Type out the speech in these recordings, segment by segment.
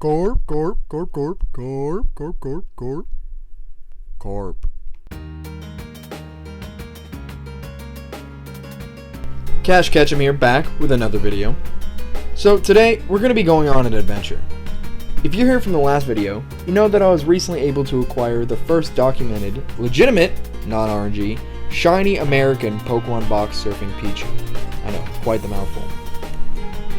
Corp, corp, corp, corp, corp, corp, corp, corp, corp. Cash Ketchum here, back with another video. So today, we're going to be going on an adventure. If you're here from the last video, you know that I was recently able to acquire the first documented, legitimate, non-RNG, shiny American Pokemon box surfing Pichu. I know, quite the mouthful.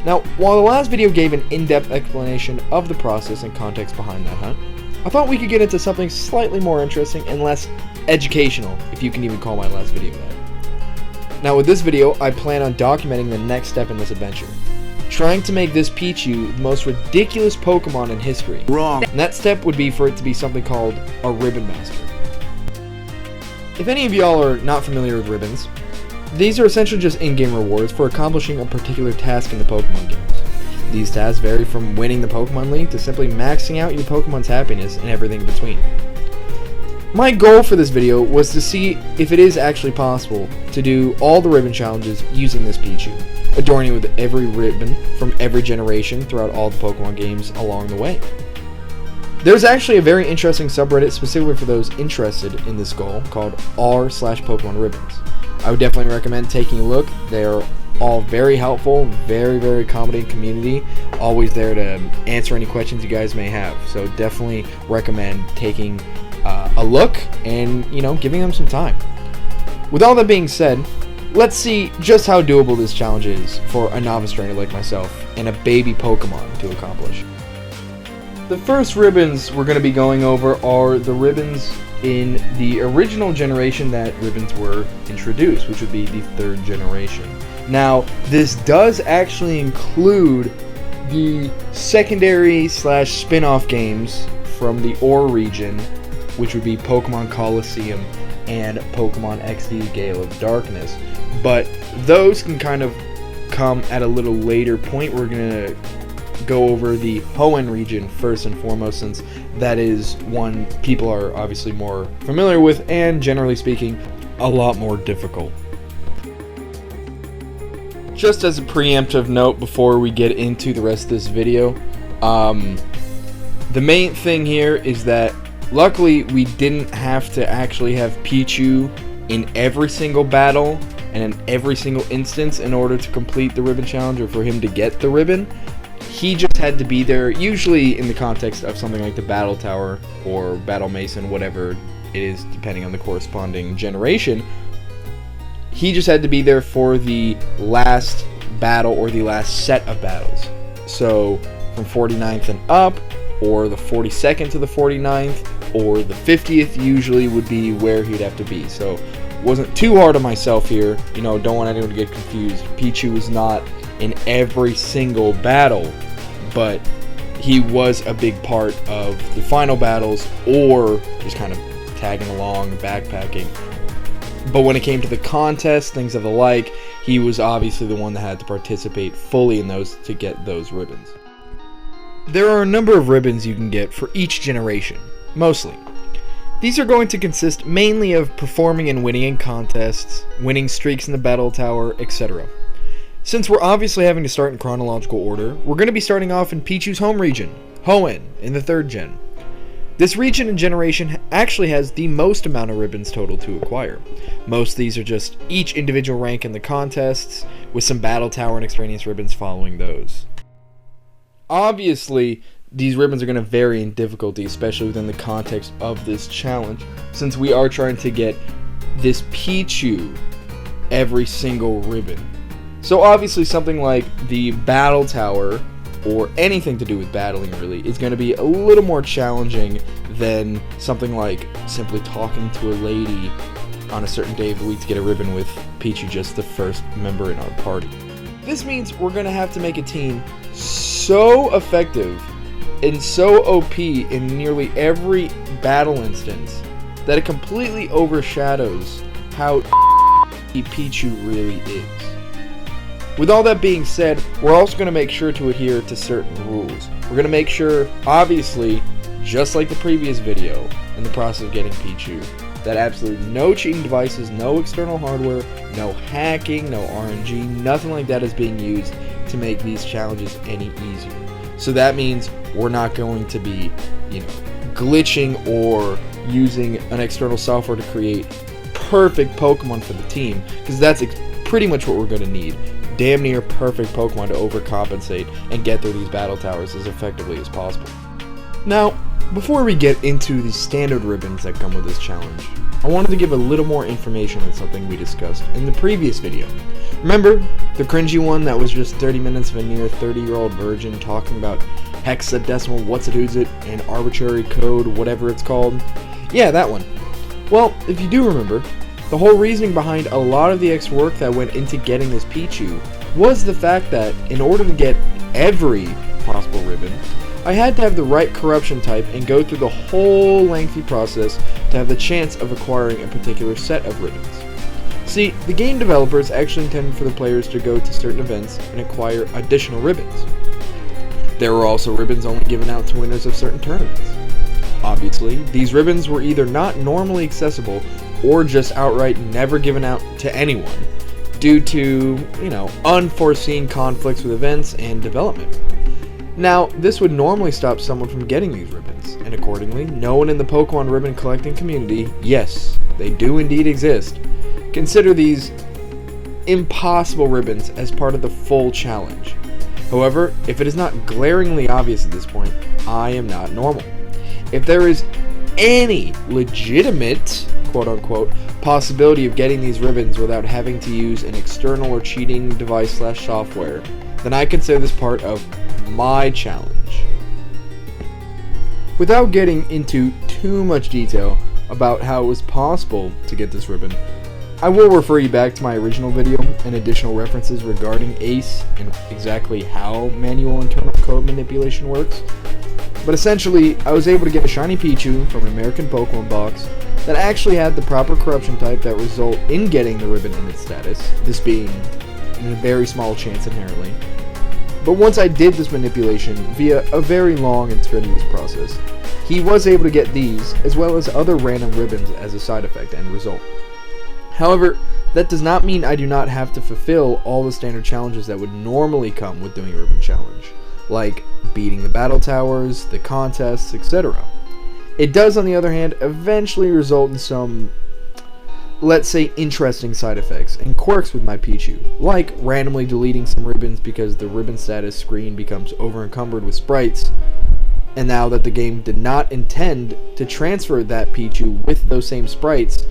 Now, while the last video gave an in-depth explanation of the process and context behind that hunt, I thought we could get into something slightly more interesting and less educational, if you can even call my last video that. Now with this video, I plan on documenting the next step in this adventure, trying to make this Pichu the most ridiculous Pokemon in history. Wrong. And that step would be for it to be something called a Ribbon Master. If any of y'all are not familiar with ribbons, these are essentially just in-game rewards for accomplishing a particular task in the Pokemon games. These tasks vary from winning the Pokemon League to simply maxing out your Pokemon's happiness and everything in between. My goal for this video was to see if it is actually possible to do all the ribbon challenges using this Pichu, adorning it with every ribbon from every generation throughout all the Pokemon games along the way. There's actually a very interesting subreddit specifically for those interested in this goal called r/pokemonribbons. I would definitely recommend taking a look. They're all very helpful, very accommodating community, always there to answer any questions you guys may have. So definitely recommend taking a look and, giving them some time. With all that being said, let's see just how doable this challenge is for a novice trainer like myself and a baby Pokemon to accomplish. The first ribbons we're going to be going over are the ribbons in the original generation that ribbons were introduced, which would be the 3rd generation. Now, this does actually include the secondary / spin-off games from the OR region, which would be Pokemon Coliseum and Pokemon XD Gale of Darkness. But those can kind of come at a little later point. We're going to go over the Hoenn region first and foremost, since that is one people are obviously more familiar with and, generally speaking, a lot more difficult. Just as a preemptive note before we get into the rest of this video, the main thing here is that luckily we didn't have to actually have Pichu in every single battle and in every single instance in order to complete the ribbon challenge or for him to get the ribbon. He just had to be there, usually in the context of something like the Battle Tower or Battle Mason, whatever it is, depending on the corresponding generation. He just had to be there for the last battle or the last set of battles. So, from 49th and up, or the 42nd to the 49th, or the 50th usually would be where he'd have to be. So, wasn't too hard on myself here. Don't want anyone to get confused. Pichu is not in every single battle, but he was a big part of the final battles or just kind of tagging along, backpacking. But when it came to the contest, things of the like, he was obviously the one that had to participate fully in those to get those ribbons. There are a number of ribbons you can get for each generation, mostly. These are going to consist mainly of performing and winning in contests, winning streaks in the Battle Tower, etc. Since we're obviously having to start in chronological order, we're going to be starting off in Pichu's home region, Hoenn, in the 3rd gen. This region and generation actually has the most amount of ribbons total to acquire. Most of these are just each individual rank in the contests, with some Battle Tower and extraneous ribbons following those. Obviously, these ribbons are going to vary in difficulty, especially within the context of this challenge, since we are trying to get this Pichu every single ribbon. So obviously something like the Battle Tower, or anything to do with battling really, is going to be a little more challenging than something like simply talking to a lady on a certain day of the week to get a ribbon with Pichu just the first member in our party. This means we're going to have to make a team so effective and so OP in nearly every battle instance that it completely overshadows how Pichu really is. With all that being said, we're also going to make sure to adhere to certain rules. We're going to make sure, obviously, just like the previous video, in the process of getting Pichu, that absolutely no cheating devices, no external hardware, no hacking, no RNG, nothing like that is being used to make these challenges any easier. So that means we're not going to be, glitching or using an external software to create perfect Pokemon for the team, because that's pretty much what we're going to need. Damn near perfect Pokemon to overcompensate and get through these battle towers as effectively as possible. Now, before we get into the standard ribbons that come with this challenge, I wanted to give a little more information on something we discussed in the previous video. Remember the cringy one that was just 30 minutes of a near 30-year-old virgin talking about hexadecimal what's it who's it and arbitrary code whatever it's called? Yeah, that one. Well, if you do remember, the whole reasoning behind a lot of the extra work that went into getting this Pichu was the fact that in order to get every possible ribbon, I had to have the right corruption type and go through the whole lengthy process to have the chance of acquiring a particular set of ribbons. See, the game developers actually intended for the players to go to certain events and acquire additional ribbons. There were also ribbons only given out to winners of certain tournaments. Obviously, these ribbons were either not normally accessible or just outright never given out to anyone due to, unforeseen conflicts with events and development. Now, this would normally stop someone from getting these ribbons, and accordingly, no one in the Pokemon ribbon collecting community, yes, they do indeed exist, consider these impossible ribbons as part of the full challenge. However, if it is not glaringly obvious at this point, I am not normal. If there is any legitimate, quote-unquote, possibility of getting these ribbons without having to use an external or cheating device/software, then I consider this part of my challenge. Without getting into too much detail about how it was possible to get this ribbon, I will refer you back to my original video and additional references regarding Ace and exactly how manual internal code manipulation works. But essentially, I was able to get a shiny Pichu from an American Pokemon box that actually had the proper corruption type that result in getting the ribbon in its status, this being a very small chance inherently. But once I did this manipulation via a very long and strenuous process, he was able to get these as well as other random ribbons as a side effect and result. However, that does not mean I do not have to fulfill all the standard challenges that would normally come with doing a ribbon challenge, like beating the battle towers, the contests, etc. It does, on the other hand, eventually result in some, let's say, interesting side effects and quirks with my Pichu, like randomly deleting some ribbons because the ribbon status screen becomes over-encumbered with sprites, and now that the game did not intend to transfer that Pichu with those same sprites,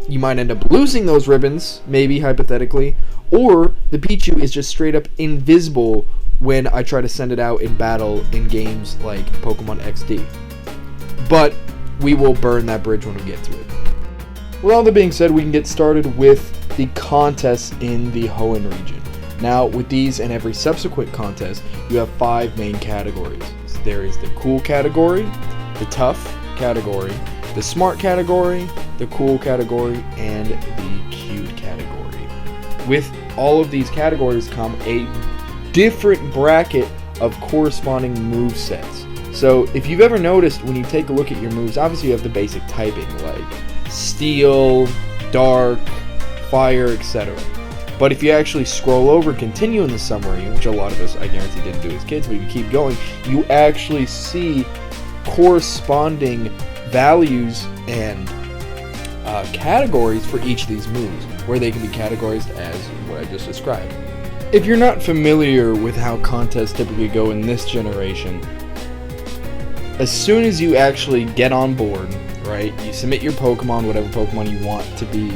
you might end up losing those ribbons, maybe hypothetically, or the Pichu is just straight up invisible when I try to send it out in battle in games like Pokemon XD. But we will burn that bridge when we get to it. With all that being said, we can get started with the contests in the Hoenn region. Now, with these and every subsequent contest, you have 5 main categories. So there is the cool category, the tough category, the smart category, the cool category, and the cute category. With all of these categories come a different bracket of corresponding move sets. So if you've ever noticed when you take a look at your moves, obviously you have the basic typing like steel, dark, fire, etc. But if you actually scroll over, continue in the summary, which a lot of us I guarantee didn't do as kids, but if you keep going, you actually see corresponding values and categories for each of these moves, where they can be categorized as what I just described. If you're not familiar with how contests typically go in this generation, as soon as you actually get on board, right, you submit your Pokemon, whatever Pokemon you want to be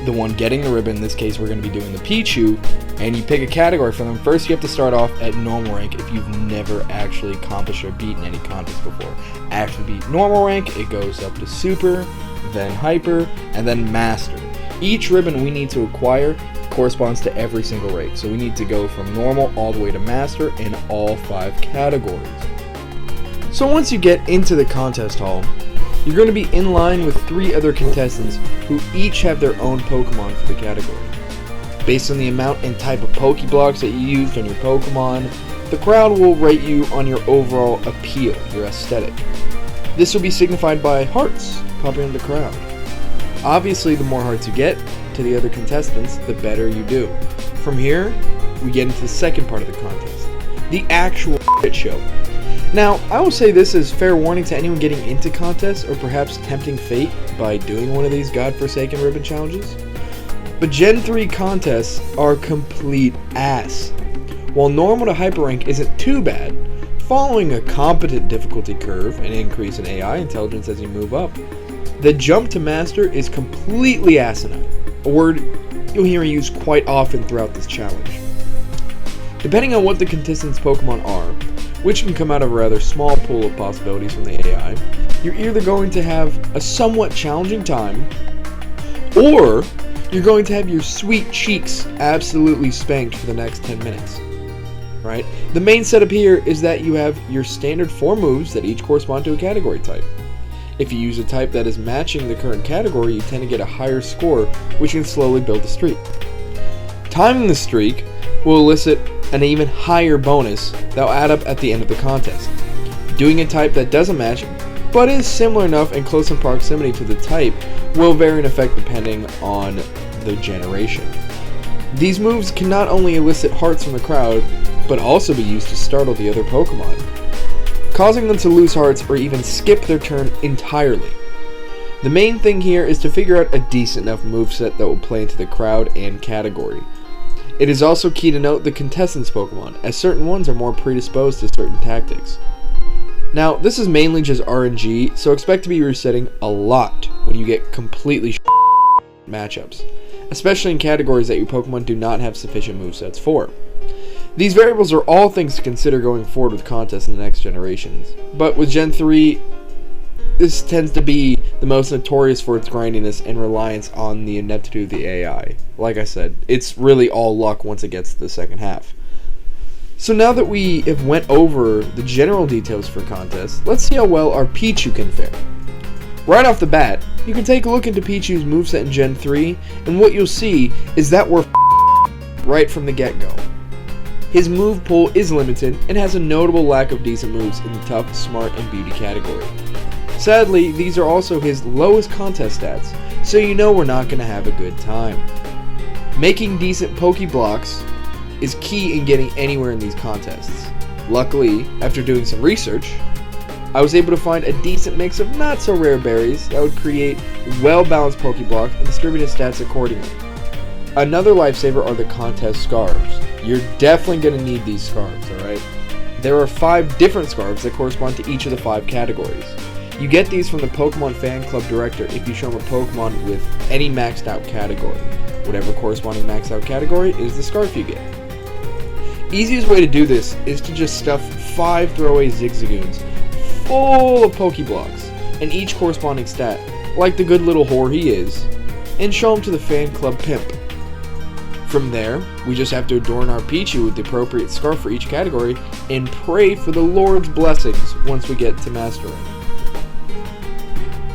the one getting the ribbon. In this case, we're going to be doing the Pichu, and you pick a category for them. First, you have to start off at normal rank if you've never actually accomplished or beaten any contest before. After you beat normal rank, it goes up to super, then hyper, and then master. Each ribbon we need to acquire corresponds to every single rank, so we need to go from normal all the way to master in all 5 categories. So once you get into the contest hall, you're going to be in line with 3 other contestants who each have their own Pokemon for the category. Based on the amount and type of Pokeblocks that you used on your Pokemon, the crowd will rate you on your overall appeal, your aesthetic. This will be signified by hearts popping in the crowd. Obviously, the more hearts you get to the other contestants, the better you do. From here, we get into the second part of the contest. The actual shit show. Now, I will say this as fair warning to anyone getting into contests or perhaps tempting fate by doing one of these godforsaken ribbon challenges. But Gen 3 contests are complete ass. While normal to hyper rank isn't too bad, following a competent difficulty curve and increase in AI intelligence as you move up, the jump to master is completely asinine, a word you'll hear me use quite often throughout this challenge. Depending on what the contestants' Pokemon are, which can come out of a rather small pool of possibilities from the AI, you're either going to have a somewhat challenging time, or you're going to have your sweet cheeks absolutely spanked for the next 10 minutes. Right? The main setup here is that you have your standard 4 moves that each correspond to a category type. If you use a type that is matching the current category, you tend to get a higher score, which can slowly build the streak. Timing the streak will elicit an even higher bonus that will add up at the end of the contest. Doing a type that doesn't match, but is similar enough and close in proximity to the type, will vary in effect depending on the generation. These moves can not only elicit hearts from the crowd, but also be used to startle the other Pokemon, causing them to lose hearts or even skip their turn entirely. The main thing here is to figure out a decent enough moveset that will play into the crowd and category. It is also key to note the contestants' Pokemon, as certain ones are more predisposed to certain tactics. Now, this is mainly just RNG, so expect to be resetting a lot when you get completely matchups, especially in categories that your Pokemon do not have sufficient movesets for. These variables are all things to consider going forward with contests in the next generations, but with Gen 3, this tends to be the most notorious for its grindiness and reliance on the ineptitude of the AI. Like I said, it's really all luck once it gets to the second half. So now that we have went over the general details for contests, let's see how well our Pichu can fare. Right off the bat, you can take a look into Pichu's moveset in Gen 3, and what you'll see is that we're right from the get-go. His move pool is limited and has a notable lack of decent moves in the tough, smart, and beauty category. Sadly, these are also his lowest contest stats, so you know we're not going to have a good time. Making decent Pokeblocks is key in getting anywhere in these contests. Luckily, after doing some research, I was able to find a decent mix of not so rare berries that would create well-balanced Pokeblocks and distribute his stats accordingly. Another lifesaver are the contest scarves. You're definitely going to need these scarves, alright? There are 5 different scarves that correspond to each of the 5 categories. You get these from the Pokemon Fan Club director if you show him a Pokemon with any maxed out category. Whatever corresponding maxed out category is the scarf you get. Easiest way to do this is to just stuff 5 throwaway Zigzagoons full of Pokeblocks and each corresponding stat, like the good little whore he is, and show him to the Fan Club pimp. From there, we just have to adorn our Pichu with the appropriate scarf for each category and pray for the Lord's blessings once we get to mastering.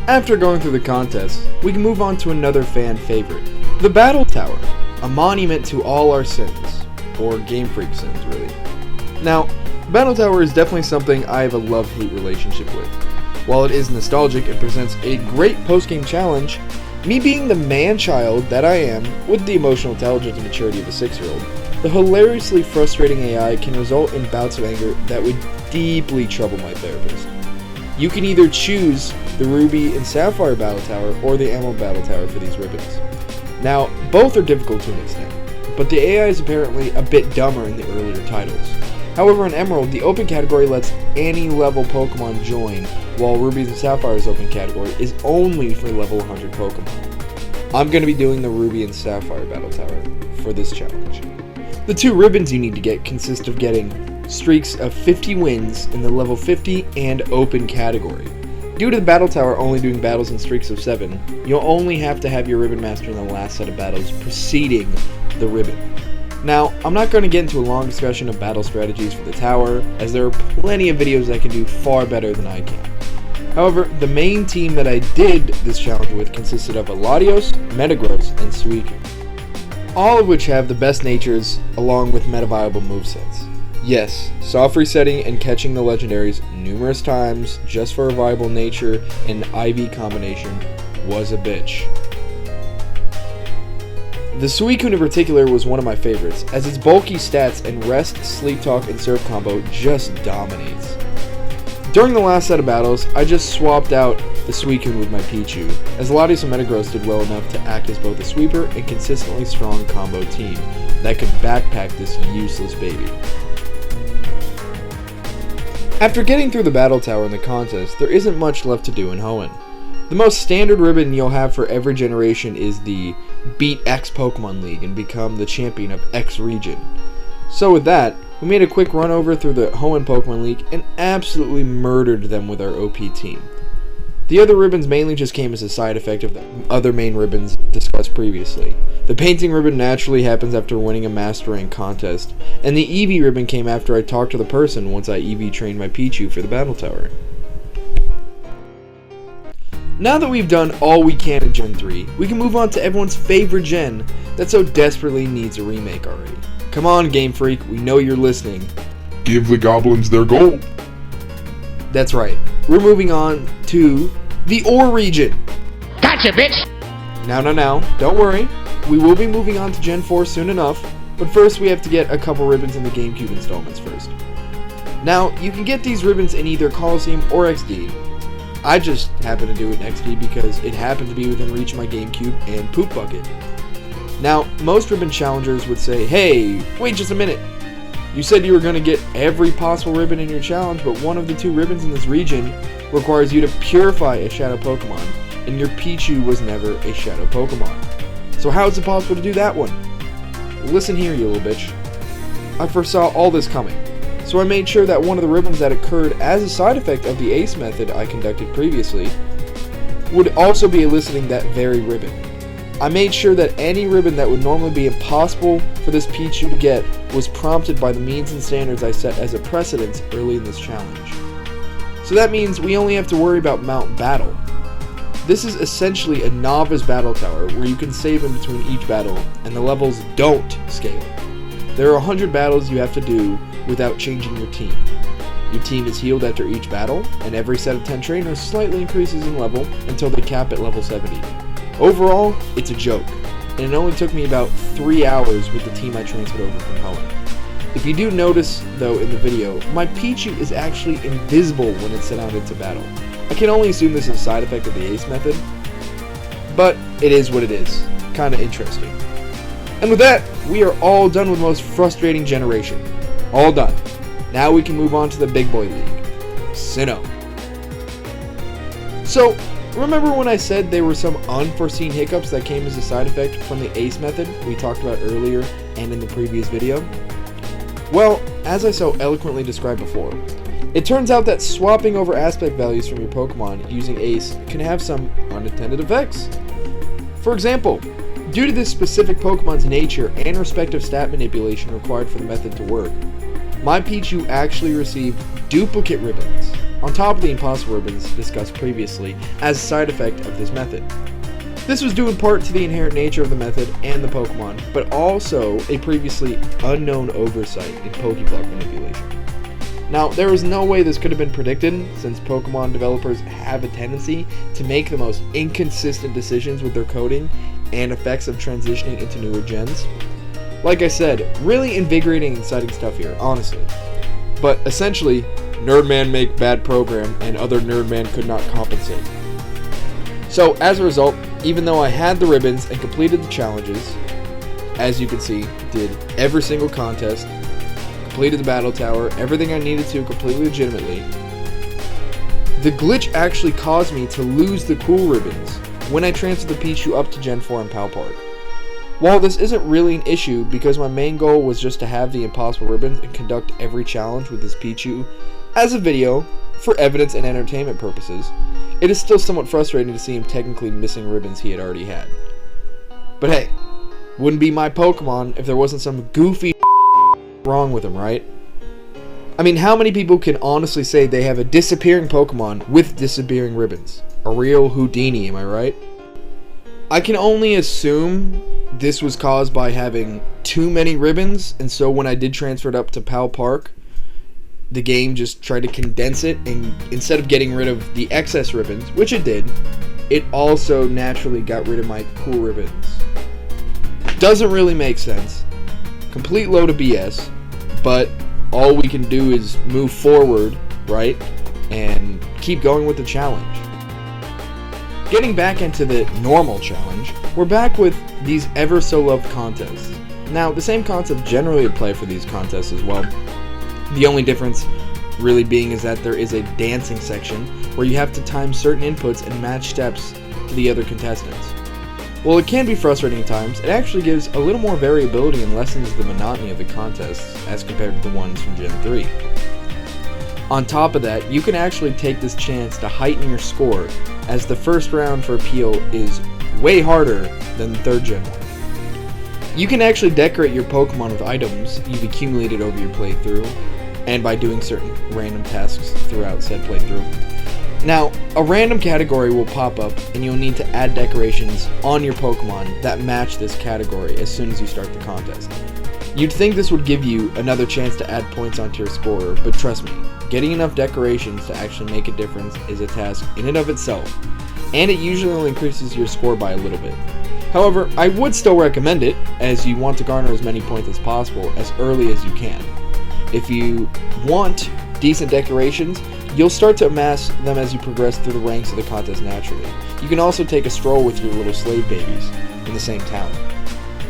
After going through the contest, we can move on to another fan favorite, the Battle Tower, a monument to all our sins, or Game Freak sins really. Now, Battle Tower is definitely something I have a love-hate relationship with. While it is nostalgic and presents a great post-game challenge, me being the man-child that I am, with the emotional intelligence and maturity of a 6-year-old, the hilariously frustrating AI can result in bouts of anger that would deeply trouble my therapist. You can either choose the Ruby and Sapphire Battle Tower or the Emerald Battle Tower for these ribbons. Now, both are difficult to an extent, but the AI is apparently a bit dumber in the earlier titles. However, in Emerald, the open category lets any level Pokemon join, while Ruby's and Sapphire's open category is only for level 100 Pokemon. I'm going to be doing the Ruby and Sapphire Battle Tower for this challenge. The 2 ribbons you need to get consist of getting streaks of 50 wins in the level 50 and open category. Due to the Battle Tower only doing battles in streaks of 7, you'll only have to have your Ribbon Master in the last set of battles preceding the ribbon. Now, I'm not going to get into a long discussion of battle strategies for the tower, as there are plenty of videos that can do far better than I can. However, the main team that I did this challenge with consisted of Latios, Metagross, and Suicune, all of which have the best natures along with meta-viable movesets. Yes, soft resetting and catching the legendaries numerous times just for a viable nature and IV combination was a bitch. The Suicune in particular was one of my favorites, as its bulky stats and rest, sleep talk, and surf combo just dominates. During the last set of battles, I just swapped out the Suicune with my Pichu, as Latios and Metagross did well enough to act as both a sweeper and consistently strong combo team that could backpack this useless baby. After getting through the battle tower in the contest, there isn't much left to do in Hoenn. The most standard ribbon you'll have for every generation is the Beat X Pokemon League and become the champion of X region. So with that, we made a quick run over through the Hoenn Pokemon League and absolutely murdered them with our OP team. The other ribbons mainly just came as a side effect of the other main ribbons discussed previously. The painting ribbon naturally happens after winning a Master Rank contest, and the Eevee ribbon came after I talked to the person once I Eevee trained my Pichu for the battle tower. Now that we've done all we can in Gen 3, we can move on to everyone's favorite gen that so desperately needs a remake already. Come on, Game Freak, we know you're listening. Give the goblins their gold. That's right, we're moving on to the Ore region. Gotcha, bitch! Now, don't worry. We will be moving on to Gen 4 soon enough, but first we have to get a couple ribbons in the GameCube installments first. Now, you can get these ribbons in either Coliseum or XD. I just happen to do it in XD because it happened to be within reach of my GameCube and Poop Bucket. Now, most ribbon challengers would say, hey, wait just a minute. You said you were going to get every possible ribbon in your challenge, but one of the two ribbons in this region requires you to purify a Shadow Pokemon, and your Pichu was never a Shadow Pokemon. So how is it possible to do that one? Listen here, you little bitch. I foresaw all this coming, so I made sure that one of the ribbons that occurred as a side effect of the ACE method I conducted previously would also be eliciting that very ribbon. I made sure that any ribbon that would normally be impossible for this Pichu to get was prompted by the means and standards I set as a precedence early in this challenge. So that means we only have to worry about Mount Battle. This is essentially a novice battle tower where you can save in between each battle, and the levels don't scale. There are 100 battles you have to do without changing your team. Your team is healed after each battle, and every set of 10 trainers slightly increases in level until they cap at level 70. Overall, it's a joke, and it only took me about 3 hours with the team I transferred over from Hoenn. If you do notice, though, in the video, my Pichu is actually invisible when it's sent out into battle. I can only assume this is a side effect of the ACE method, but it is what it is. Kinda interesting. And with that, we are all done with the most frustrating generation. All done. Now we can move on to the big boy league, Sinnoh. So, remember when I said there were some unforeseen hiccups that came as a side effect from the ACE method we talked about earlier and in the previous video? Well, as I so eloquently described before, it turns out that swapping over aspect values from your Pokemon using ACE can have some unintended effects. For example, due to this specific Pokemon's nature and respective stat manipulation required for the method to work, my Pichu actually received duplicate ribbons on top of the impossible ribbons discussed previously as a side effect of this method. This was due in part to the inherent nature of the method and the Pokemon, but also a previously unknown oversight in Pokeblock manipulation. Now, there was no way this could have been predicted, since Pokemon developers have a tendency to make the most inconsistent decisions with their coding and effects of transitioning into newer gens. Like I said, really invigorating and exciting stuff here, honestly. But essentially, Nerdman make bad program and other Nerdman could not compensate. So, as a result, even though I had the ribbons and completed the challenges, as you can see, did every single contest, completed the battle tower, everything I needed to completely legitimately, the glitch actually caused me to lose the cool ribbons when I transferred the Pichu up to Gen 4 in Pal Park. While this isn't really an issue because my main goal was just to have the impossible ribbons and conduct every challenge with this Pichu as a video for evidence and entertainment purposes, it is still somewhat frustrating to see him technically missing ribbons he had already had. But hey, wouldn't be my Pokemon if there wasn't some goofy wrong with him, right? I mean, how many people can honestly say they have a disappearing Pokemon with disappearing ribbons? A real Houdini, am I right? I can only assume this was caused by having too many ribbons, and so when I did transfer it up to Pal Park, the game just tried to condense it, and instead of getting rid of the excess ribbons, which it did, it also naturally got rid of my cool ribbons. Doesn't really make sense. Complete load of BS, but all we can do is move forward, right? And keep going with the challenge. Getting back into the normal challenge, we're back with these ever so loved contests. Now, the same concept generally apply for these contests as well. The only difference really being is that there is a dancing section where you have to time certain inputs and match steps to the other contestants. While it can be frustrating at times, it actually gives a little more variability and lessens the monotony of the contests as compared to the ones from Gen 3. On top of that, you can actually take this chance to heighten your score, as the first round for appeal is way harder than the third Gen one. You can actually decorate your Pokemon with items you've accumulated over your playthrough, and by doing certain random tasks throughout said playthrough. Now, a random category will pop up, and you'll need to add decorations on your Pokemon that match this category as soon as you start the contest. You'd think this would give you another chance to add points onto your score, but trust me, getting enough decorations to actually make a difference is a task in and of itself, and it usually only increases your score by a little bit. However, I would still recommend it, as you want to garner as many points as possible as early as you can. If you want decent decorations, you'll start to amass them as you progress through the ranks of the contest naturally. You can also take a stroll with your little slave babies in the same town.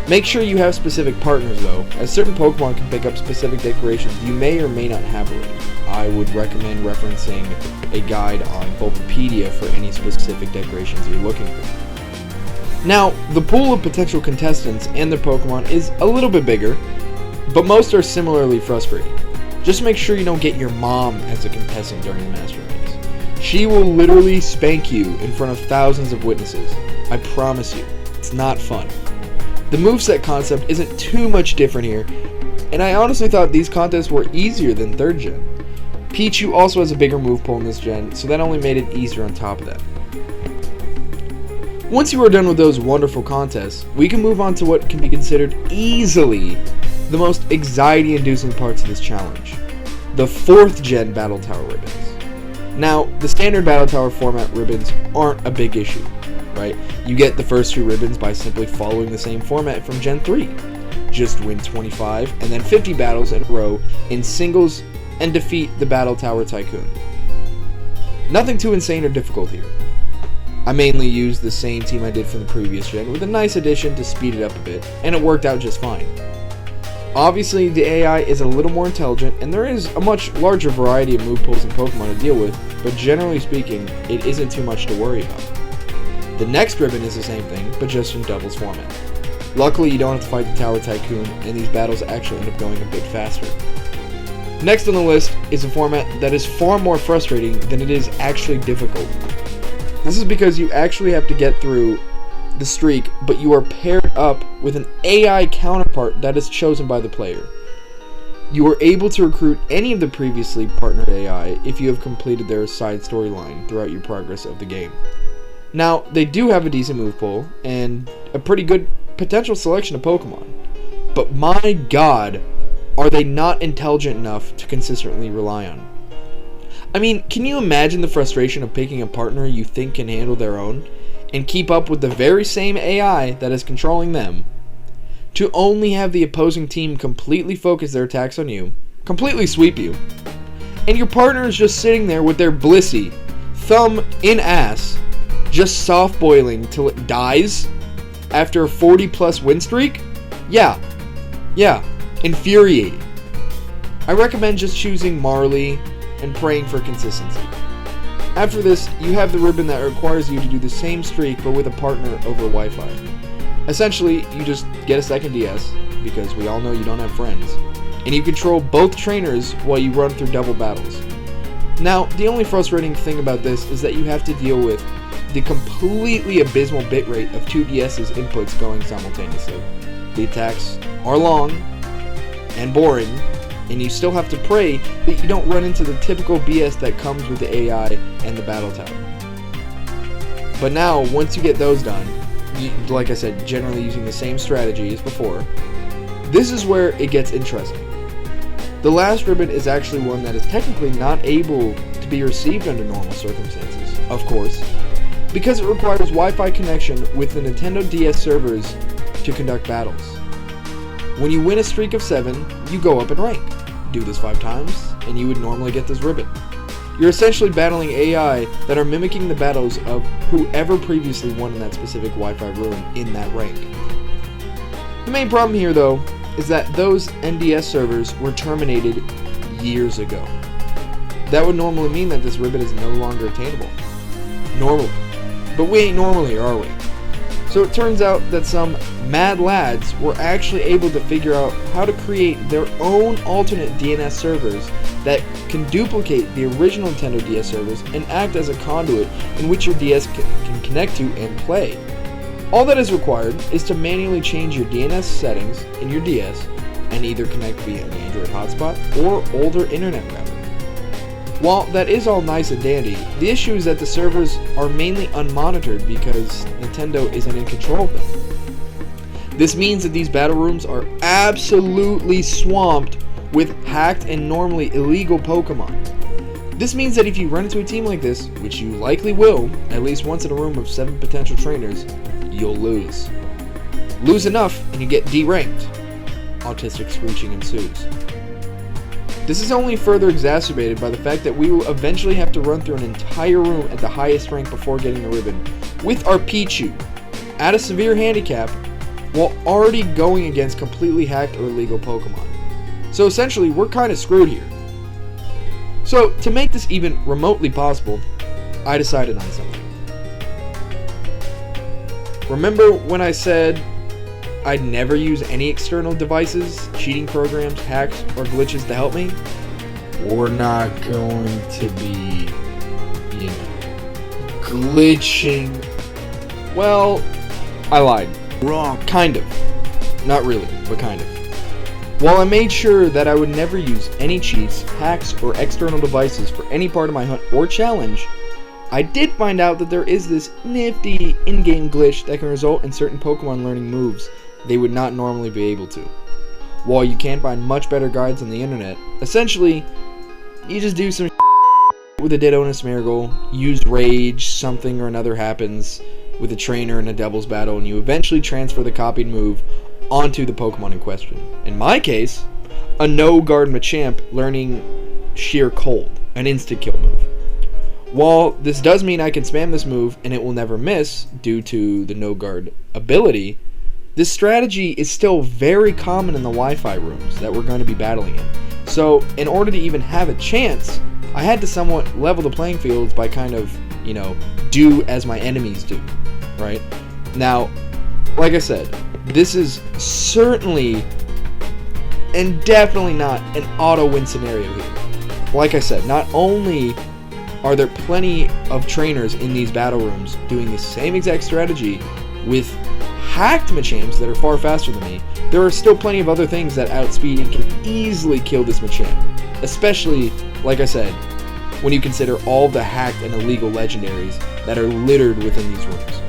Make sure you have specific partners though, as certain Pokemon can pick up specific decorations you may or may not have already. I would recommend referencing a guide on Bulbapedia for any specific decorations you're looking for. Now, the pool of potential contestants and their Pokemon is a little bit bigger, but most are similarly frustrating. Just make sure you don't get your mom as a contestant during the Master Race. She will literally spank you in front of thousands of witnesses. I promise you, it's not fun. The moveset concept isn't too much different here, and I honestly thought these contests were easier than 3rd Gen. Pichu also has a bigger move pool in this gen, so that only made it easier on top of that. Once you are done with those wonderful contests, we can move on to what can be considered easily the most anxiety-inducing parts of this challenge, the 4th Gen Battle Tower ribbons. Now, the standard Battle Tower format ribbons aren't a big issue, right? You get the first 2 ribbons by simply following the same format from Gen 3. Just win 25 and then 50 battles in a row in singles and defeat the Battle Tower Tycoon. Nothing too insane or difficult here. I mainly used the same team I did from the previous gen with a nice addition to speed it up a bit, and it worked out just fine. Obviously, the AI is a little more intelligent, and there is a much larger variety of move pools and Pokemon to deal with, but generally speaking, it isn't too much to worry about. The next ribbon is the same thing, but just in doubles format. Luckily, you don't have to fight the Tower Tycoon, and these battles actually end up going a bit faster. Next on the list is a format that is far more frustrating than it is actually difficult. This is because you actually have to get through the streak, but you are paired up with an AI counterpart that is chosen by the player. You are able to recruit any of the previously partnered AI if you have completed their side storyline throughout your progress of the game. Now, they do have a decent move pool and a pretty good potential selection of Pokemon, but my god, are they not intelligent enough to consistently rely on? I mean, can you imagine the frustration of picking a partner you think can handle their own and keep up with the very same AI that is controlling them, to only have the opposing team completely focus their attacks on you, completely sweep you, and your partner is just sitting there with their Blissey, thumb in ass, just soft boiling till it dies after a 40+ win streak? Yeah, infuriating. I recommend just choosing Marley and praying for consistency. After this, you have the ribbon that requires you to do the same streak but with a partner over Wi-Fi. Essentially, you just get a second DS, because we all know you don't have friends, and you control both trainers while you run through double battles. Now, the only frustrating thing about this is that you have to deal with the completely abysmal bitrate of 2 DS's inputs going simultaneously. The attacks are long and boring, and you still have to pray that you don't run into the typical BS that comes with the AI and the Battle Tower. But now, once you get those done, like I said, generally using the same strategy as before, this is where it gets interesting. The last ribbon is actually one that is technically not able to be received under normal circumstances, of course, because it requires Wi-Fi connection with the Nintendo DS servers to conduct battles. When you win a streak of 7, you go up in rank. Do this 5 times, and you would normally get this ribbon. You're essentially battling AI that are mimicking the battles of whoever previously won in that specific Wi-Fi room in that rank. The main problem here, though, is that those NDS servers were terminated years ago. That would normally mean that this ribbon is no longer attainable. Normally. But we ain't normal here, are we? So it turns out that some mad lads were actually able to figure out how to create their own alternate DNS servers that can duplicate the original Nintendo DS servers and act as a conduit in which your DS can connect to and play. All that is required is to manually change your DNS settings in your DS and either connect via an Android hotspot or older internet router. While that is all nice and dandy, the issue is that the servers are mainly unmonitored because Nintendo isn't in control of them. This means that these battle rooms are absolutely swamped with hacked and normally illegal Pokemon. This means that if you run into a team like this, which you likely will, at least once in a room of 7 potential trainers, you'll lose. Lose enough and you get deranked. Autistic screeching ensues. This is only further exacerbated by the fact that we will eventually have to run through an entire room at the highest rank before getting the ribbon, with our Pichu, at a severe handicap, while already going against completely hacked or illegal Pokemon. So essentially, we're kind of screwed here. So, to make this even remotely possible, I decided on something. Remember when I said I'd never use any external devices, cheating programs, hacks, or glitches to help me? We're not going to be, glitching. Well, I lied. Wrong. Kind of. Not really, but kind of. While I made sure that I would never use any cheats, hacks, or external devices for any part of my hunt or challenge, I did find out that there is this nifty in-game glitch that can result in certain Pokemon learning moves they would not normally be able to. While you can find much better guides on the internet, essentially, you just do some with a Ditto and a Smeargle, use Rage, something or another happens with a trainer in a doubles battle, and you eventually transfer the copied move onto the Pokemon in question. In my case, a no-guard Machamp learning Sheer Cold, an insta-kill move. While this does mean I can spam this move and it will never miss due to the no-guard ability, this strategy is still very common in the Wi-Fi rooms that we're going to be battling in. So, in order to even have a chance, I had to somewhat level the playing fields by kind of, do as my enemies do, right? Now, like I said, this is certainly and definitely not an auto-win scenario here. Like I said, not only are there plenty of trainers in these battle rooms doing the same exact strategy with hacked Machamps that are far faster than me, there are still plenty of other things that outspeed and can easily kill this Machamp. Especially, like I said, when you consider all the hacked and illegal legendaries that are littered within these rooms.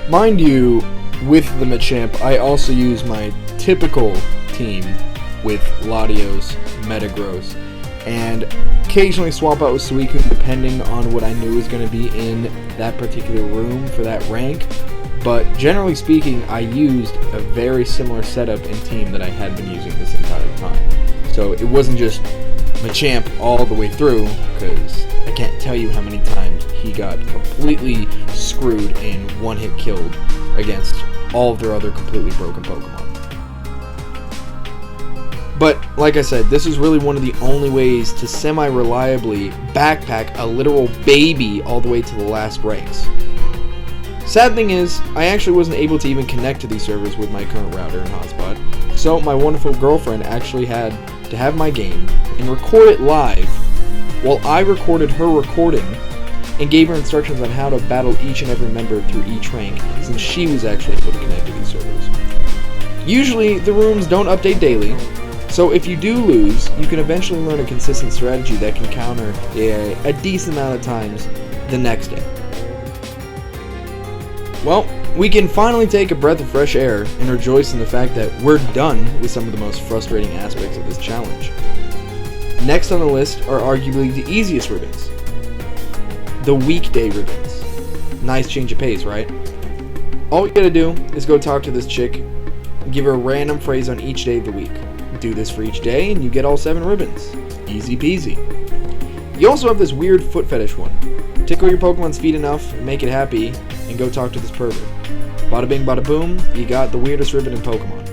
Mind you, with the Machamp, I also use my typical team with Latios, Metagross, and occasionally swap out with Suicune depending on what I knew was going to be in that particular room for that rank. But generally speaking, I used a very similar setup and team that I had been using this entire time. So it wasn't just Machamp all the way through, because I can't tell you how many times he got completely screwed and one-hit killed against all of their other completely broken Pokemon. But, like I said, this is really one of the only ways to semi-reliably backpack a literal baby all the way to the last ranks. Sad thing is, I actually wasn't able to even connect to these servers with my current router and hotspot, so my wonderful girlfriend actually had to have my game and record it live while I recorded her recording and gave her instructions on how to battle each and every member through each rank, since she was actually able to connect to these servers. Usually, the rooms don't update daily, so if you do lose, you can eventually learn a consistent strategy that can counter a decent amount of times the next day. Well, we can finally take a breath of fresh air and rejoice in the fact that we're done with some of the most frustrating aspects of this challenge. Next on the list are arguably the easiest ribbons. The weekday ribbons. Nice change of pace, right? All you gotta do is go talk to this chick Give her a random phrase on each day of the week. Do this for each day and you get all 7 ribbons. Easy peasy. You also have this weird foot fetish one. Tickle your Pokemon's feet enough and make it happy and go talk to this pervert. Bada bing bada boom, you got the weirdest ribbon in Pokemon.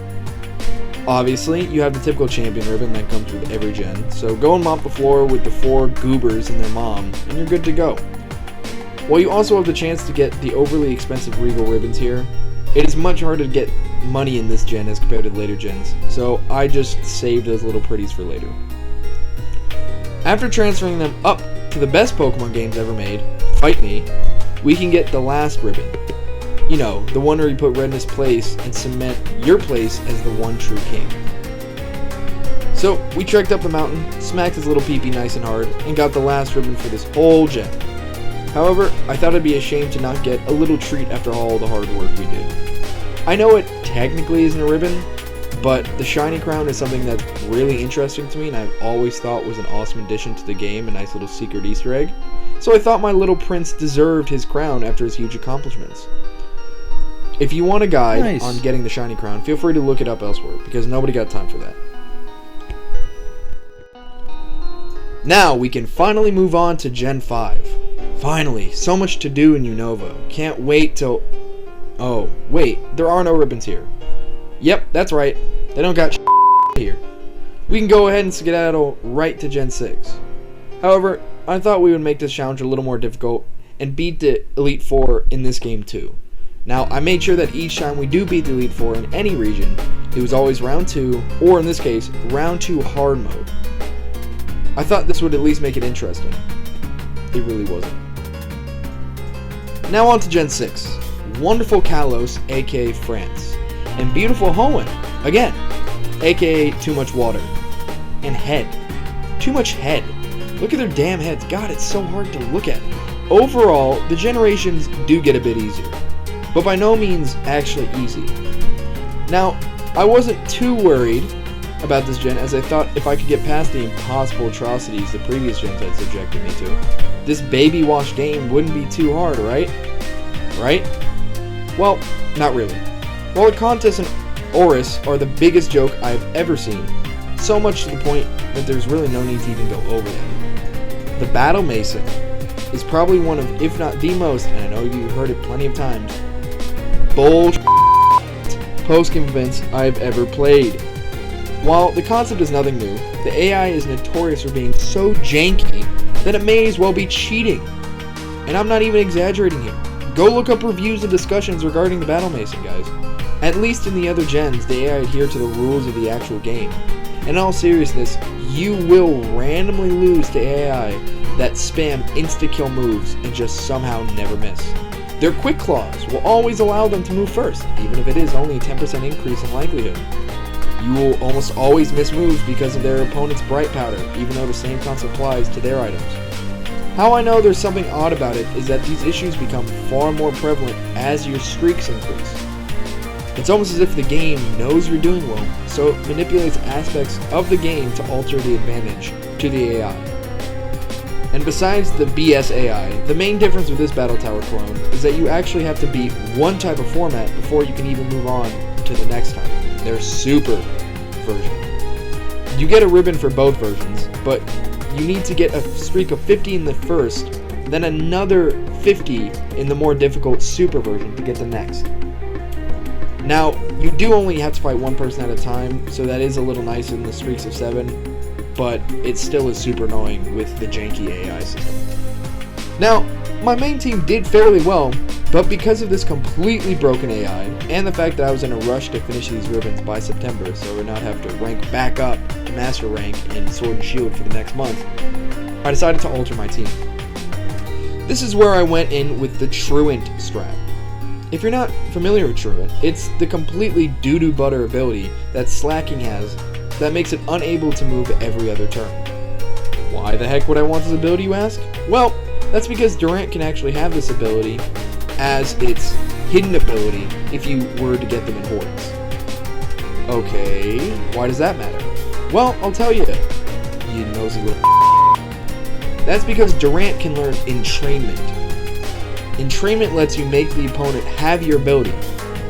Obviously, you have the typical champion ribbon that comes with every gen, so go and mop the floor with the 4 goobers and their mom, and you're good to go. While you also have the chance to get the overly expensive Regal ribbons here, it is much harder to get money in this gen as compared to the later gens, so I just saved those little pretties for later. After transferring them up to the best Pokemon games ever made, Fight Me, we can get the last ribbon. You know, the one where you put Redness place and cement your place as the one true king. So, we trekked up the mountain, smacked his little peepee nice and hard, and got the last ribbon for this whole gen. However, I thought it'd be a shame to not get a little treat after all the hard work we did. I know it technically isn't a ribbon, but the shiny crown is something that's really interesting to me and I've always thought was an awesome addition to the game, a nice little secret Easter egg. So I thought my little prince deserved his crown after his huge accomplishments. If you want a guide on getting the shiny crown, feel free to look it up elsewhere, because nobody got time for that. Now we can finally move on to Gen 5. Finally, so much to do in Unova. Can't wait till... Oh, wait, there are no ribbons here. Yep, that's right. They don't got here. We can go ahead and skedaddle right to Gen 6. However, I thought we would make this challenge a little more difficult and beat the Elite Four in this game too. Now, I made sure that each time we do beat the Elite Four in any region, it was always round 2, or in this case, round 2 hard mode. I thought this would at least make it interesting. It really wasn't. Now on to Gen 6. Wonderful Kalos, aka France. And beautiful Hoenn, again, aka Too Much Water. And Head. Too much head. Look at their damn heads. God, it's so hard to look at. Overall, the generations do get a bit easier, but by no means actually easy. Now, I wasn't too worried about this gen, as I thought if I could get past the impossible atrocities the previous gens had subjected me to, this baby wash game wouldn't be too hard, right? Right? Well, not really. While the contests and Oris are the biggest joke I've ever seen, so much to the point that there's really no need to even go over them. The Battle Mason is probably one of, if not the most, and I know you've heard it plenty of times, bullshit post-game events I've ever played. While the concept is nothing new, the AI is notorious for being so janky that it may as well be cheating. And I'm not even exaggerating here. Go look up reviews and discussions regarding the Battle Mason, guys. At least in the other gens, the AI adhere to the rules of the actual game. In all seriousness, you will randomly lose to AI that spam insta-kill moves and just somehow never miss. Their Quick Claws will always allow them to move first, even if it is only a 10% increase in likelihood. You will almost always miss moves because of their opponent's Bright Powder, even though the same concept applies to their items. How I know there's something odd about it is that these issues become far more prevalent as your streaks increase. It's almost as if the game knows you're doing well, so it manipulates aspects of the game to alter the advantage to the AI. And besides the BS AI, the main difference with this Battle Tower clone is that you actually have to beat one type of format before you can even move on to the next type, their Super version. You get a ribbon for both versions, but you need to get a streak of 50 in the first, then another 50 in the more difficult Super version to get the next. Now, you do only have to fight one person at a time, so that is a little nicer than the streaks of 7, but it still is super annoying with the janky AI system. Now, my main team did fairly well, but because of this completely broken AI, and the fact that I was in a rush to finish these ribbons by September so I would not have to rank back up to Master Rank in Sword and Shield for the next month, I decided to alter my team. This is where I went in with the Truant strat. If you're not familiar with Truant, it's the completely doo-doo butter ability that Slacking has that makes it unable to move every other turn. Why the heck would I want this ability, you ask? Well, that's because Durant can actually have this ability as its hidden ability if you were to get them in hordes. Okay, why does that matter? Well, I'll tell you nosy little That's because Durant can learn Entrainment. Entrainment lets you make the opponent have your ability,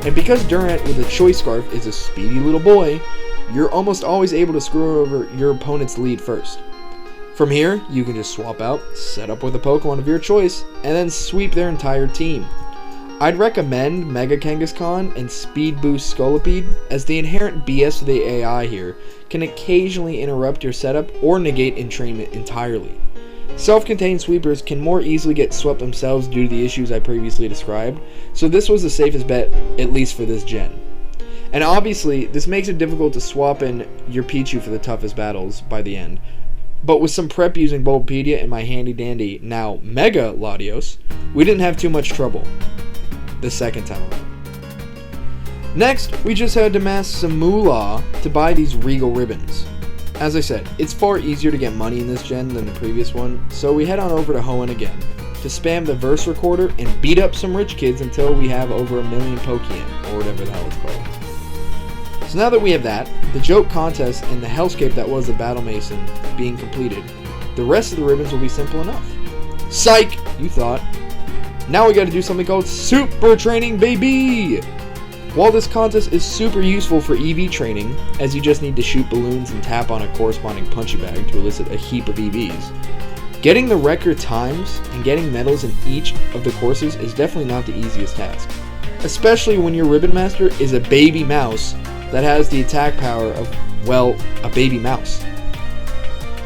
And because Durant with a choice scarf is a speedy little boy, you're almost always able to screw over your opponent's lead first. From here, you can just swap out, set up with a Pokemon of your choice, and then sweep their entire team. I'd recommend Mega Kangaskhan and Speed Boost Scolipede, as the inherent BS of the AI here can occasionally interrupt your setup or negate entrainment entirely. Self-contained sweepers can more easily get swept themselves due to the issues I previously described, so this was the safest bet, at least for this gen. And obviously, this makes it difficult to swap in your Pichu for the toughest battles by the end. But with some prep using Bulbapedia and my handy dandy, now Mega Latios, we didn't have too much trouble the second time around. Next, we just had to amass some moolah to buy these Regal Ribbons. As I said, it's far easier to get money in this gen than the previous one, so we head on over to Hoenn again to spam the verse recorder and beat up some rich kids until we have over 1 million Pokemon, or whatever the hell it's called. So now that we have that, the joke contest, and the hellscape that was the Battle Mason being completed, the rest of the ribbons will be simple enough. Psych! You thought. Now we gotta do something called Super Training, baby! While this contest is super useful for EV training, as you just need to shoot balloons and tap on a corresponding punching bag to elicit a heap of EVs, getting the record times and getting medals in each of the courses is definitely not the easiest task. Especially when your Ribbon Master is a baby mouse that has the attack power of, well, a baby mouse.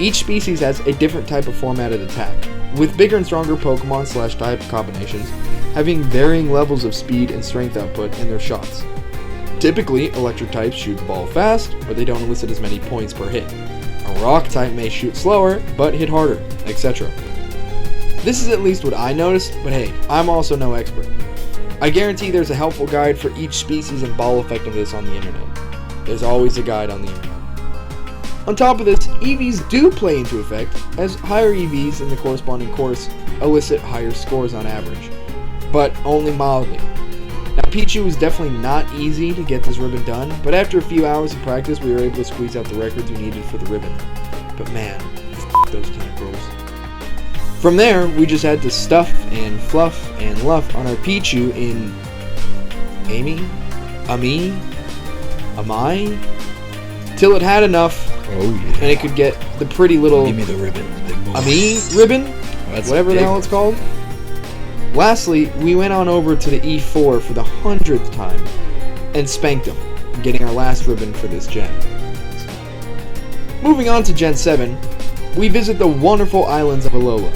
Each species has a different type of formatted attack, with bigger and stronger Pokemon / type combinations having varying levels of speed and strength output in their shots. Typically, electric types shoot the ball fast, but they don't elicit as many points per hit. A rock type may shoot slower, but hit harder, etc. This is at least what I noticed, but hey, I'm also no expert. I guarantee there's a helpful guide for each species and ball effectiveness on the internet. There's always a guide on the internet. On top of this, EVs do play into effect, as higher EVs in the corresponding course elicit higher scores on average, but only mildly. Now, Pichu was definitely not easy to get this ribbon done, but after a few hours of practice, we were able to squeeze out the records we needed for the ribbon. But man, those tentacles. From there, we just had to stuff and fluff and luff on our Pichu in Amai, till it had enough, and it could get the pretty little Give me the ribbon, big boy. ribbon, That's whatever the hell it's called. Lastly, we went on over to the E4 for the 100th time and spanked them, getting our last ribbon for this gen. Moving on to Gen 7, we visit the wonderful islands of Alola.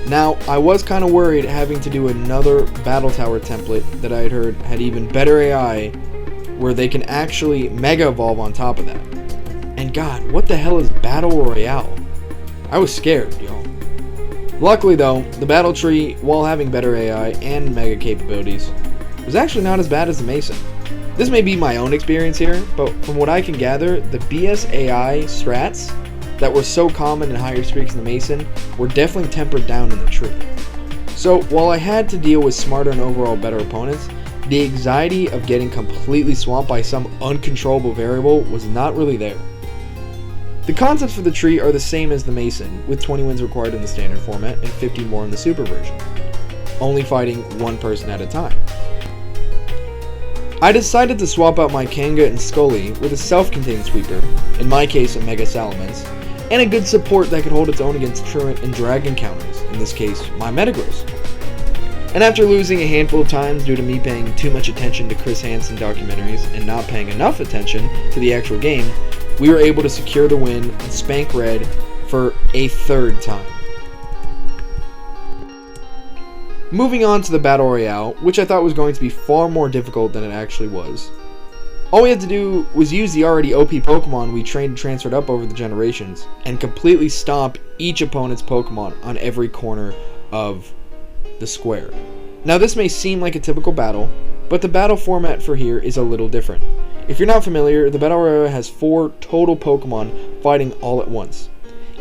Now, I was kind of worried having to do another Battle Tower template that I had heard had even better AI, where they can actually Mega Evolve on top of that. And god, what the hell is Battle Royale? I was scared, y'all. Luckily though, the Battle Tree, while having better AI and Mega capabilities, was actually not as bad as the Mason. This may be my own experience here, but from what I can gather, the BS AI strats that were so common in higher streaks in the Mason were definitely tempered down in the tree. So while I had to deal with smarter and overall better opponents, the anxiety of getting completely swamped by some uncontrollable variable was not really there. The concepts for the tree are the same as the Mason, with 20 wins required in the standard format and 50 more in the super version, only fighting one person at a time. I decided to swap out my Kanga and Scully with a self-contained sweeper, in my case a Mega Salamence, and a good support that could hold its own against Truant and Dragon counters, in this case my Metagross. And after losing a handful of times due to me paying too much attention to Chris Hansen documentaries and not paying enough attention to the actual game, we were able to secure the win and spank Red for a third time. Moving on to the Battle Royale, which I thought was going to be far more difficult than it actually was. All we had to do was use the already OP Pokemon we trained and transferred up over the generations, and completely stomp each opponent's Pokemon on every corner of the square. Now this may seem like a typical battle, but the battle format for here is a little different. If you're not familiar, the Battle Royale has 4 total Pokemon fighting all at once.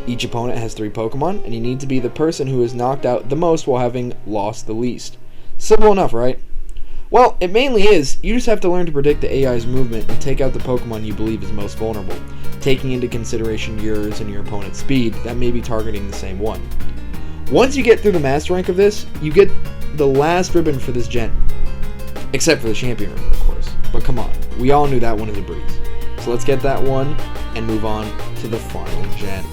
Each opponent has 3 Pokemon, and you need to be the person who is knocked out the most while having lost the least. Simple enough, right? Well, it mainly is. You just have to learn to predict the AI's movement and take out the Pokemon you believe is most vulnerable, taking into consideration yours and your opponent's speed that may be targeting the same one. Once you get through the master rank of this, you get the last ribbon for this gen. Except for the champion ribbon, of course. But come on, we all knew that one is a breeze. So let's get that one and move on to the final gen.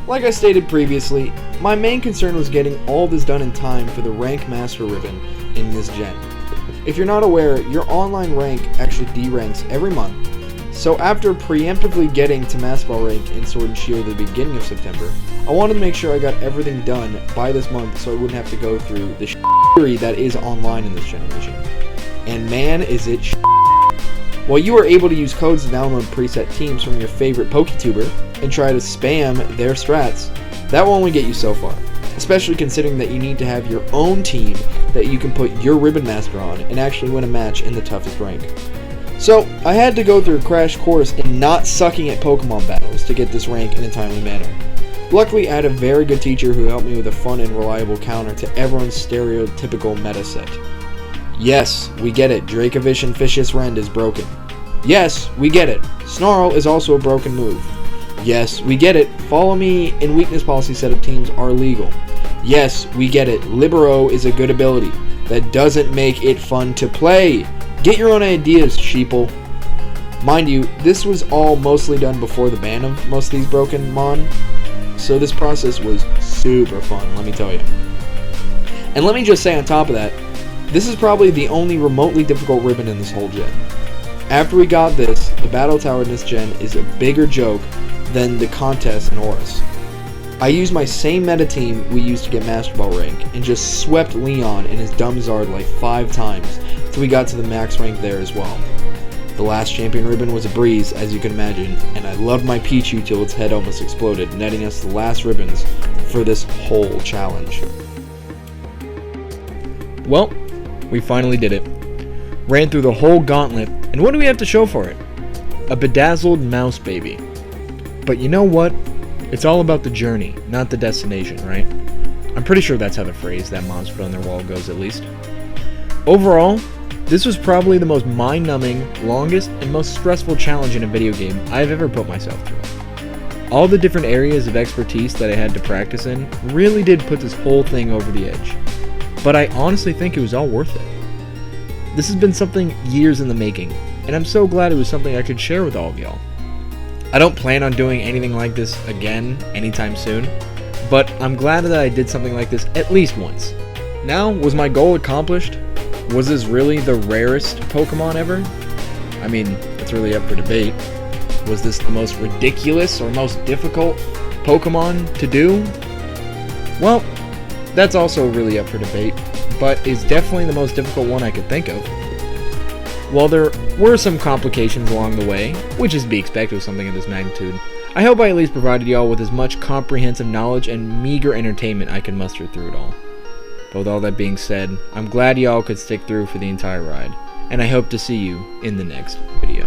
Like I stated previously, my main concern was getting all this done in time for the rank master ribbon in this gen. If you're not aware, your online rank actually deranks every month. So after preemptively getting to Master Ball rank in Sword and Shield at the beginning of September, I wanted to make sure I got everything done by this month so I wouldn't have to go through the shittery that is online in this generation. And man, is it While you are able to use codes to download preset teams from your favorite PokeTuber and try to spam their strats, that will only get you so far. Especially considering that you need to have your own team that you can put your Ribbon Master on and actually win a match in the toughest rank. So, I had to go through a crash course in not sucking at Pokemon battles to get this rank in a timely manner. Luckily, I had a very good teacher who helped me with a fun and reliable counter to everyone's stereotypical meta set. Yes, we get it, Dracovish and Fishious Rend is broken. Yes, we get it, Snarl is also a broken move. Yes, we get it, Follow Me and Weakness Policy setup teams are legal. Yes, we get it, Libero is a good ability. That doesn't make it fun to play. Get your own ideas, sheeple. Mind you, this was all mostly done before the ban of most of these broken Mon, so this process was super fun, let me tell you. And let me just say on top of that, this is probably the only remotely difficult ribbon in this whole gen. After we got this, the Battle Tower in this gen is a bigger joke than the contest in Oris. I used my same meta team we used to get Master Ball rank, and just swept Leon and his dumb Zard like 5 times till we got to the max rank there as well. The last champion ribbon was a breeze, as you can imagine, and I loved my Pichu till its head almost exploded, netting us the last ribbons for this whole challenge. Well, we finally did it. Ran through the whole gauntlet, and what do we have to show for it? A bedazzled mouse baby. But you know what? It's all about the journey, not the destination, right? I'm pretty sure that's how the phrase that moms put on their wall goes, at least. Overall, this was probably the most mind-numbing, longest, and most stressful challenge in a video game I've ever put myself through. All the different areas of expertise that I had to practice in really did put this whole thing over the edge. But I honestly think it was all worth it. This has been something years in the making, and I'm so glad it was something I could share with all of y'all. I don't plan on doing anything like this again anytime soon, but I'm glad that I did something like this at least once. Now, was my goal accomplished? Was this really the rarest Pokemon ever? I mean, it's really up for debate. Was this the most ridiculous or most difficult Pokemon to do? Well, that's also really up for debate, but is definitely the most difficult one I could think of. While there were some complications along the way, which is to be expected with something of this magnitude, I hope I at least provided y'all with as much comprehensive knowledge and meager entertainment I can muster through it all. But with all that being said, I'm glad y'all could stick through for the entire ride, and I hope to see you in the next video.